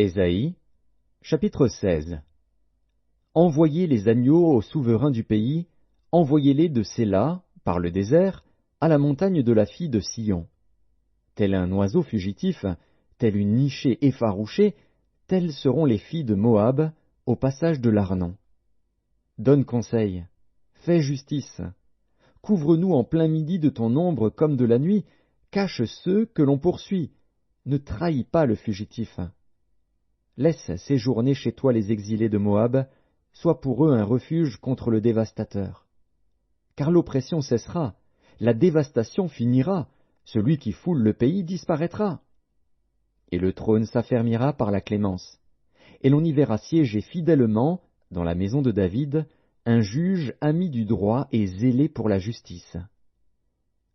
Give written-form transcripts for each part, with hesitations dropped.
Ésaïe, chapitre 16. Envoyez les agneaux aux souverains du pays, envoyez-les de Séla, par le désert, à la montagne de la fille de Sion. Tel un oiseau fugitif, tel une nichée effarouchée, telles seront les filles de Moab, au passage de l'Arnon. Donne conseil, fais justice. Couvre-nous en plein midi de ton ombre comme de la nuit, cache ceux que l'on poursuit, ne trahis pas le fugitif. Laisse séjourner chez toi les exilés de Moab, sois pour eux un refuge contre le dévastateur. Car l'oppression cessera, la dévastation finira, celui qui foule le pays disparaîtra. Et le trône s'affermira par la clémence, et l'on y verra siéger fidèlement, dans la maison de David, un juge ami du droit et zélé pour la justice.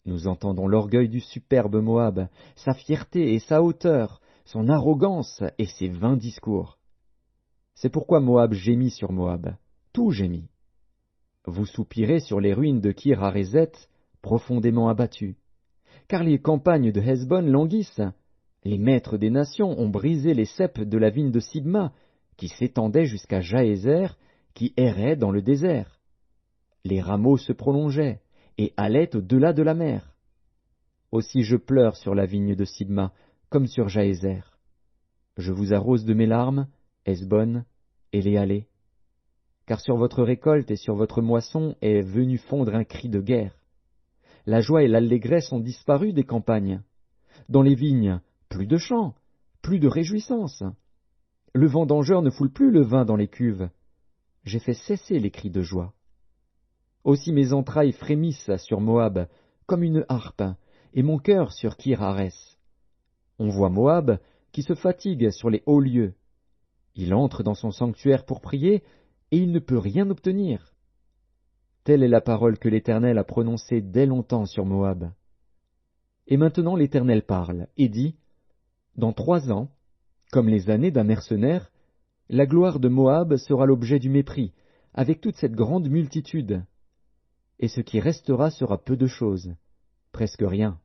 Nous entendons l'orgueil du superbe Moab, sa fierté et sa hauteur, son arrogance et ses vains discours. C'est pourquoi Moab gémit sur Moab, tout gémit. Vous soupirez sur les ruines de Kir-Hareset, profondément abattues. Car les campagnes de Hesbon languissent. Les maîtres des nations ont brisé les ceps de la vigne de Sibma, qui s'étendait jusqu'à Jaézer, qui errait dans le désert. Les rameaux se prolongeaient et allaient au-delà de la mer. Aussi je pleure sur la vigne de Sibma, comme sur Jaézer. Je vous arrose de mes larmes, Hesbon, Éléalé. Car sur votre récolte et sur votre moisson est venu fondre un cri de guerre. La joie et l'allégresse ont disparu des campagnes. Dans les vignes, plus de chants, plus de réjouissance. Le vendangeur ne foule plus le vin dans les cuves. J'ai fait cesser les cris de joie. Aussi mes entrailles frémissent sur Moab, comme une harpe, et mon cœur sur Kir-Hares. On voit Moab qui se fatigue sur les hauts lieux. Il entre dans son sanctuaire pour prier, et il ne peut rien obtenir. Telle est la parole que l'Éternel a prononcée dès longtemps sur Moab. Et maintenant l'Éternel parle, et dit, dans 3 ans, comme les années d'un mercenaire, la gloire de Moab sera l'objet du mépris, avec toute cette grande multitude. Et ce qui restera sera peu de choses, presque rien.